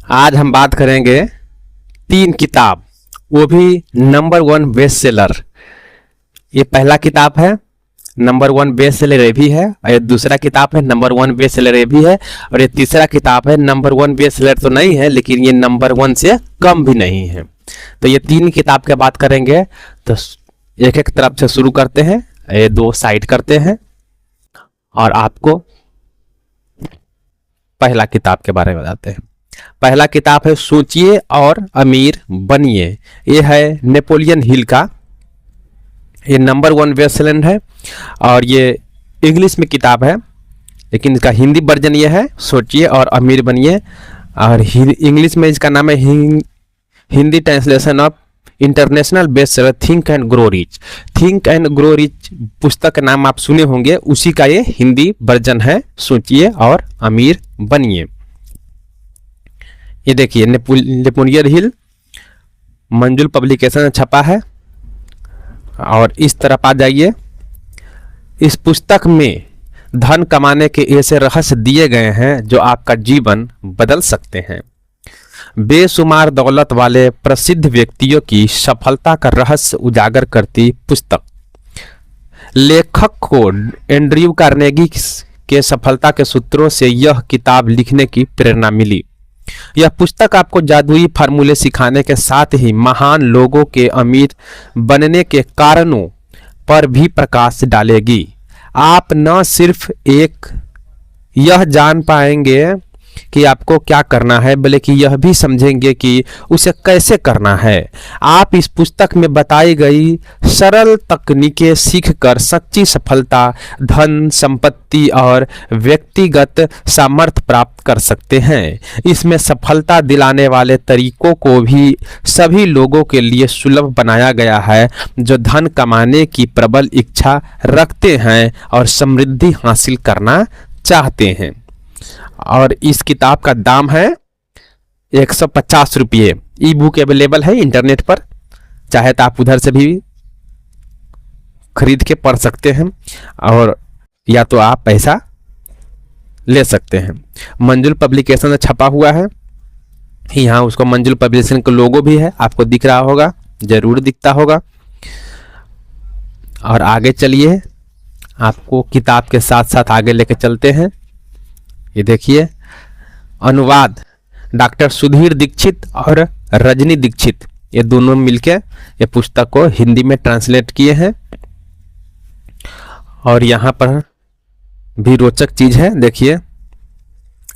आज हम बात करेंगे 3 किताब, वो भी नंबर 1 बेस्ट सेलर। ये पहला किताब है, नंबर 1 बेस्ट सेलर ये भी है, और ये दूसरा किताब है नंबर 1 बेस्ट सेलर ये भी है, और ये तीसरा किताब है नंबर 1 बेस्ट सेलर तो नहीं है लेकिन ये नंबर 1 से कम भी नहीं है। तो ये 3 किताब की बात करेंगे। तो एक एक तरफ से शुरू करते हैं, ये 2 साइड करते हैं और आपको पहला किताब के बारे में बताते हैं। पहला किताब है सोचिए और अमीर बनिए। ये है नेपोलियन हिल का, ये नंबर 1 बेस्ट सेलर है और ये इंग्लिश में किताब है, लेकिन इसका हिंदी वर्जन ये है सोचिए और अमीर बनिए, और इंग्लिश में इसका नाम है Hindi translation of international best seller think and grow rich. Think and grow rich पुस्तक का नाम आप सुने होंगे, उसी का ये हिंदी वर्जन है सोचिए और अमीर बनिए। ये देखिए नेपोलियन हिल मंजुल पब्लिकेशन में छपा है। और इस तरफ आ जाइए, इस पुस्तक में धन कमाने के ऐसे रहस्य दिए गए हैं जो आपका जीवन बदल सकते हैं। बेशुमार दौलत वाले प्रसिद्ध व्यक्तियों की सफलता का रहस्य उजागर करती पुस्तक। लेखक को एंड्रयू कार्नेगी के सफलता के सूत्रों से यह किताब लिखने की प्रेरणा मिली। यह पुस्तक आपको जादुई फार्मूले सिखाने के साथ ही महान लोगों के अमीर बनने के कारणों पर भी प्रकाश डालेगी। आप न सिर्फ यह जान पाएंगे कि आपको क्या करना है, बल्कि यह भी समझेंगे कि उसे कैसे करना है। आप इस पुस्तक में बताई गई सरल तकनीकें सीखकर सच्ची सफलता, धन, संपत्ति और व्यक्तिगत सामर्थ्य प्राप्त कर सकते हैं। इसमें सफलता दिलाने वाले तरीकों को भी सभी लोगों के लिए सुलभ बनाया गया है जो धन कमाने की प्रबल इच्छा रखते हैं और समृद्धि हासिल करना चाहते हैं। और इस किताब का दाम है 150 रुपये। ई बुक अवेलेबल है इंटरनेट पर, चाहे तो आप उधर से भी खरीद के पढ़ सकते हैं और या तो आप पैसा ले सकते हैं। मंजुल पब्लिकेशन में छपा हुआ है, यहाँ उसको मंजुल पब्लिकेशन का लोगो भी है, आपको दिख रहा होगा, जरूर दिखता होगा। और आगे चलिए, आपको किताब के साथ साथ आगे लेके चलते हैं। ये देखिए, अनुवाद डॉक्टर सुधीर दीक्षित और रजनी दीक्षित, ये दोनों मिलके ये पुस्तक को हिंदी में ट्रांसलेट किए हैं। और यहाँ पर भी रोचक चीज है, देखिए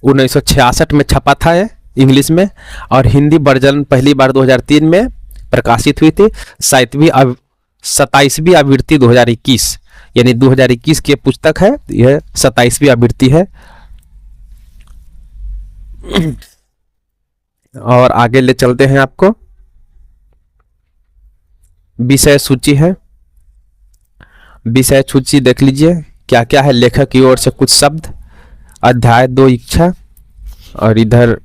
1966 में छपा था ये इंग्लिश में, और हिंदी वर्जन पहली बार 2003 में प्रकाशित हुई थी। 27वीं आवृत्ति 2021, यानी 2021 की पुस्तक है, यह 27वीं आवृत्ति है। और आगे ले चलते हैं, आपको विषय सूची है। विषय सूची देख लीजिए क्या क्या है, लेखक की ओर से कुछ शब्द, अध्याय 2 इच्छा, और इधर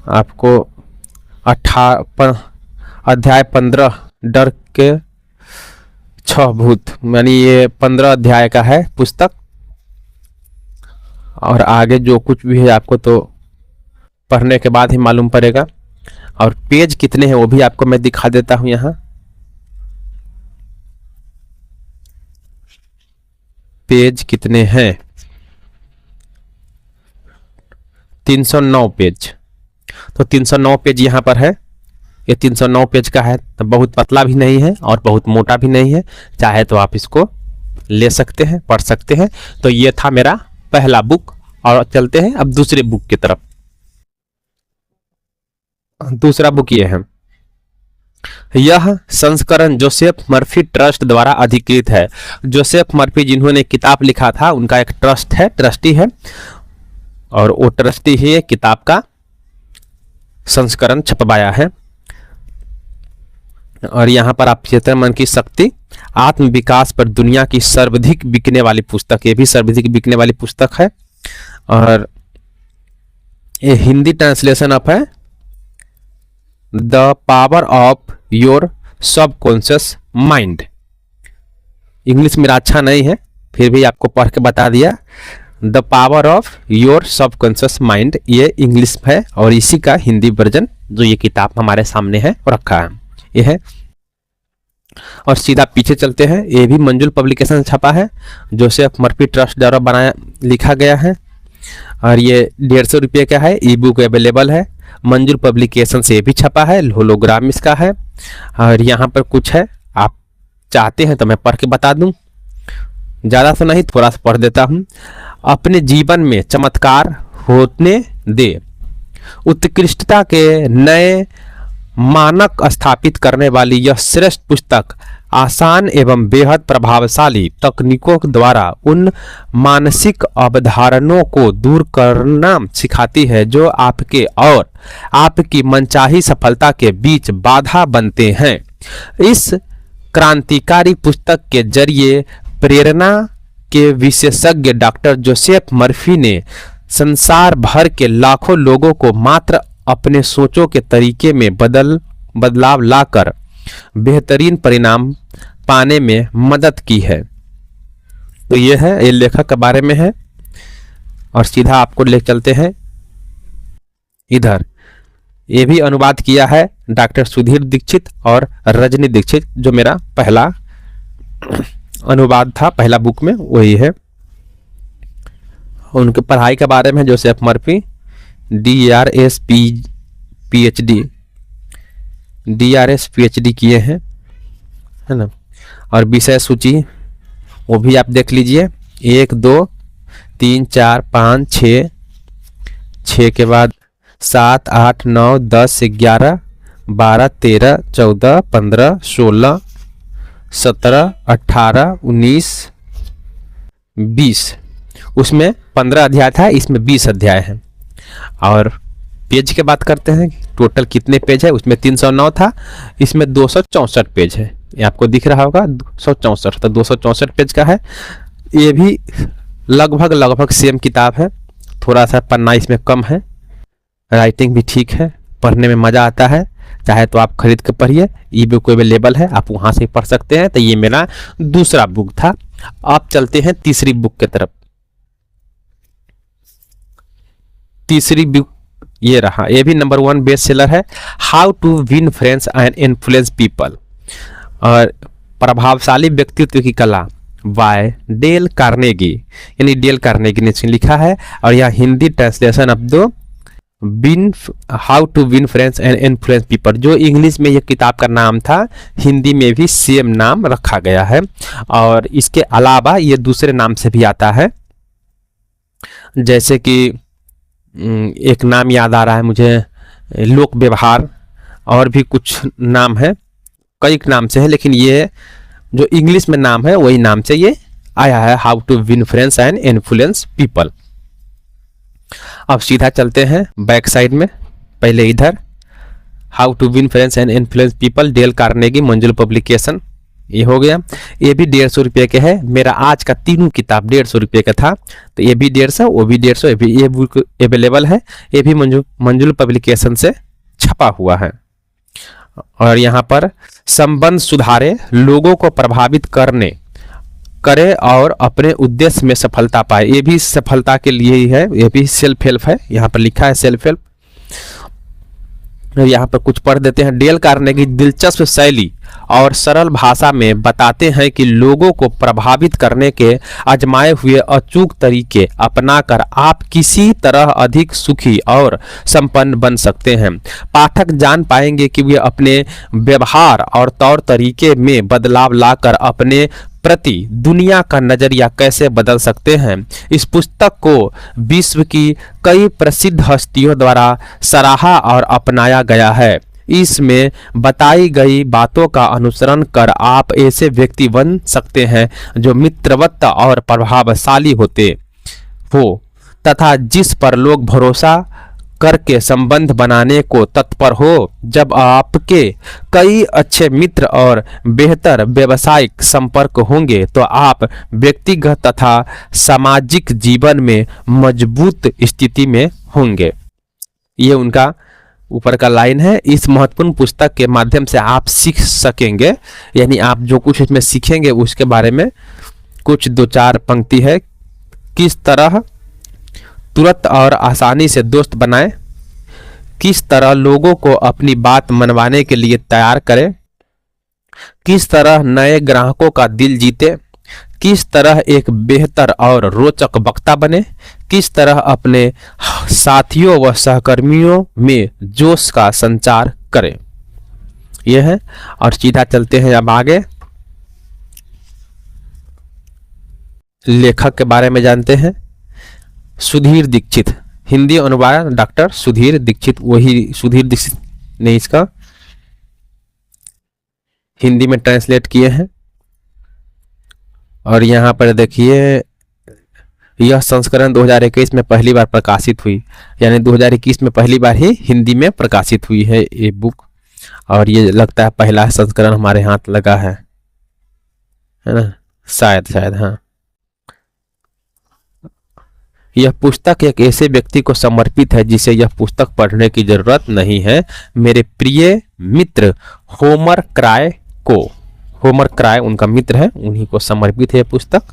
आपको अध्याय 15 डर के 6 भूत, यानी ये 15 अध्याय का है पुस्तक। और आगे जो कुछ भी है आपको तो पढ़ने के बाद ही मालूम पड़ेगा। और पेज कितने हैं वो भी आपको मैं दिखा देता हूं। यहाँ पेज कितने हैं, 309 पेज। तो 309 पेज यहाँ पर है, ये 309 पेज का है, तो बहुत पतला भी नहीं है और बहुत मोटा भी नहीं है, चाहे तो आप इसको ले सकते हैं, पढ़ सकते हैं। तो ये था मेरा पहला बुक। और चलते हैं अब दूसरे बुक की तरफ। दूसरा बुक ये है, यह संस्करण जोसेफ मर्फी ट्रस्ट द्वारा अधिकृत है। जोसेफ मर्फी जिन्होंने किताब लिखा था, उनका एक ट्रस्ट है, ट्रस्टी है, और वो ट्रस्टी ही किताब का संस्करण छपवाया है। और यहाँ पर आप चेतन मन की शक्ति आत्म विकास पर दुनिया की सर्वाधिक बिकने वाली पुस्तक, ये भी सर्वाधिक बिकने वाली पुस्तक है। और ये हिंदी ट्रांसलेशन ऑफ है the power of your subconscious mind. English मेरा अच्छा नहीं है, फिर भी आपको पढ़ के बता दिया। The power of your subconscious mind, ये इंग्लिश है और इसी का हिंदी वर्जन जो ये किताब हमारे सामने है वो रखा है, ये है। और सीधा पीछे चलते हैं, ये भी मंजुल पब्लिकेशन छपा है, जोसेफ मर्फी ट्रस्ट द्वारा बनाया लिखा गया है और ये 150 रुपये का है। ई बुक अवेलेबल है, मंजुल पब्लिकेशन से भी छपा है, होलोग्राम इसका है। और यहाँ पर कुछ है, आप चाहते हैं तो मैं पढ़ के बता दूं, ज़्यादा तो नहीं, थोड़ा सा पढ़ देता हूँ। अपने जीवन में चमत्कार होने दे, उत्कृष्टता के नए मानक स्थापित करने वाली यह श्रेष्ठ पुस्तक आसान एवं बेहद प्रभावशाली तकनीकों द्वारा उन मानसिक अवधारणाओं को दूर करना सिखाती है जो आपके और आपकी मनचाही सफलता के बीच बाधा बनते हैं। इस क्रांतिकारी पुस्तक के जरिए प्रेरणा के विशेषज्ञ डॉक्टर जोसेफ मर्फी ने संसार भर के लाखों लोगों को मात्र अपने सोचों के तरीके में बदलाव लाकर बेहतरीन परिणाम पाने में मदद की है। तो ये है, ये लेखक के बारे में है। और सीधा आपको ले चलते हैं इधर, ये भी अनुवाद किया है डॉक्टर सुधीर दीक्षित और रजनी दीक्षित, जो मेरा पहला अनुवाद था, पहला बुक में वही है। उनके पढ़ाई के बारे में जोसेफ मर्फी DRS PhD किए हैं, है ना। और विषय सूची वो भी आप देख लीजिए, 1 2 3 4 5 6 के बाद 7 8 9 10 11 12 13 14 15 16 17 18 19 20, उसमेमें 15 अध्याय था, इसमें 20 अध्याय हैं। और पेज की बात करते हैं, टोटल कितने पेज है, उसमें 309 था, इसमें 264 पेज है, ये आपको दिख रहा होगा 264, तो 264 पेज का है। ये भी लगभग सेम किताब है, थोड़ा सा पन्ना इसमें कम है, राइटिंग भी ठीक है, पढ़ने में मज़ा आता है। चाहे तो आप खरीद के पढ़िए, ई बुक अवेलेबल है, आप वहाँ से पढ़ सकते हैं। तो ये मेरा दूसरा बुक था। आप चलते हैं तीसरी बुक की तरफ। तीसरी बुक ये रहा, ये भी नंबर 1 बेस्ट सेलर है, how to win friends and influence people, और प्रभावशाली व्यक्तित्व की कला बाय डेल कार्नेगी, यानी डेल कार्नेगी ने लिखा है। और यह Hindi translation of the how to win friends and influence people, जो इंग्लिश में यह किताब का नाम था, हिंदी में भी सेम नाम रखा गया है। और इसके अलावा ये दूसरे नाम से भी आता है, जैसे कि एक नाम याद आ रहा है मुझे, लोक व्यवहार, और भी कुछ नाम है, कई नाम से है, लेकिन ये जो इंग्लिश में नाम है वही नाम से ये आया है, how to win friends and influence people. अब सीधा चलते हैं बैक साइड में, पहले इधर how to win friends and influence people, Dale Carnegie, Manjul publication, ये हो गया। ये भी 150 रुपये के है। मेरा आज का तीनों किताब 150 रुपये का था, तो ये भी 150, वो भी 150, ये बुक अवेलेबल है। ये भी मंजुल पब्लिकेशन से छपा हुआ है। और यहाँ पर संबंध सुधारे, लोगों को प्रभावित करे और अपने उद्देश्य में सफलता पाए, ये भी सफलता के लिए ही है। ये भी सेल्फ हेल्प है, यहाँ पर लिखा है सेल्फ हेल्प। यहाँ पर कुछ पढ़ देते हैं। डेल कार्नेगी दिलचस्प शैली और सरल भाषा में बताते हैं कि लोगों को प्रभावित करने के आजमाए हुए अचूक तरीके अपनाकर आप किसी तरह अधिक सुखी और संपन्न बन सकते हैं। पाठक जान पाएंगे कि वे अपने व्यवहार और तौर तरीके में बदलाव लाकर अपने प्रति दुनिया का नजरिया कैसे बदल सकते हैं। इस पुस्तक को विश्व की कई प्रसिद्ध हस्तियों द्वारा सराहा और अपनाया गया है। इसमें बताई गई बातों का अनुसरण कर आप ऐसे व्यक्ति बन सकते हैं जो मित्रवत और प्रभावशाली होते हो तथा जिस पर लोग भरोसा करके संबंध बनाने को तत्पर हो। जब आपके कई अच्छे मित्र और बेहतर व्यावसायिक संपर्क होंगे तो आप व्यक्तिगत तथा सामाजिक जीवन में मजबूत स्थिति में होंगे। ये उनका ऊपर का लाइन है। इस महत्वपूर्ण पुस्तक के माध्यम से आप सीख सकेंगे, यानी आप जो कुछ इसमें सीखेंगे उसके बारे में कुछ 2-4 पंक्ति है। किस तरह तुरंत और आसानी से दोस्त बनाएं, किस तरह लोगों को अपनी बात मनवाने के लिए तैयार करें, किस तरह नए ग्राहकों का दिल जीते, किस तरह एक बेहतर और रोचक वक्ता बने, किस तरह अपने साथियों व सहकर्मियों में जोश का संचार करें। यह है। और सीधा चलते हैं अब आगे, लेखक के बारे में जानते हैं। सुधीर दीक्षित, हिंदी अनुवाद डॉक्टर सुधीर दीक्षित, वही सुधीर दीक्षित ने इसका हिंदी में ट्रांसलेट किए हैं। और यहाँ पर देखिए, यह संस्करण 2021 में पहली बार प्रकाशित हुई, यानी 2021 में पहली बार ही हिंदी में प्रकाशित हुई है ये बुक। और ये लगता है पहला संस्करण हमारे हाथ लगा है ना, शायद हाँ। यह पुस्तक एक ऐसे व्यक्ति को समर्पित है जिसे यह पुस्तक पढ़ने की जरूरत नहीं है। मेरे प्रिय मित्र होमर क्राय को, होमर क्राय उनका मित्र है, उन्हीं को समर्पित है पुस्तक।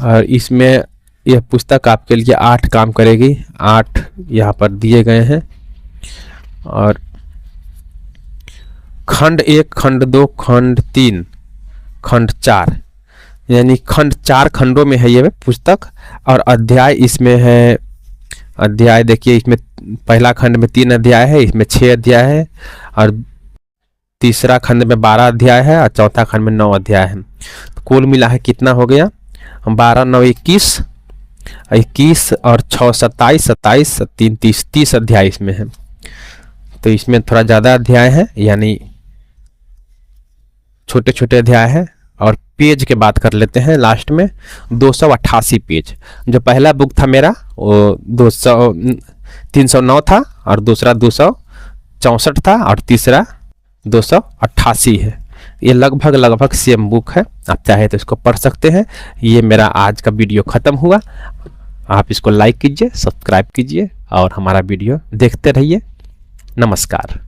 और इसमें यह पुस्तक आपके लिए 8 काम करेगी, 8 यहाँ पर दिए गए हैं। और खंड 1, खंड 2, खंड 3, खंड 4, यानी खंड 4 खंडों में है ये पुस्तक। और अध्याय इसमें है, अध्याय देखिए, इसमें पहला खंड में 3 अध्याय है, इसमें 6 अध्याय है, और तीसरा खंड में 12 अध्याय है, और चौथा खंड में 9 अध्याय है। तो कुल मिला है कितना हो गया, 12 9 21, 21 और 6 27, 27 3 30 अध्याय इसमें है। तो इसमें थोड़ा ज़्यादा अध्याय है, यानी छोटे छोटे अध्याय है। और पेज के बात कर लेते हैं लास्ट में, 288 पेज। जो पहला बुक था मेरा वो 309 था, और दूसरा 264 था, और तीसरा 288 है। ये लगभग सेम बुक है, आप चाहे तो इसको पढ़ सकते हैं। ये मेरा आज का वीडियो ख़त्म हुआ। आप इसको लाइक कीजिए, सब्सक्राइब कीजिए और हमारा वीडियो देखते रहिए। नमस्कार।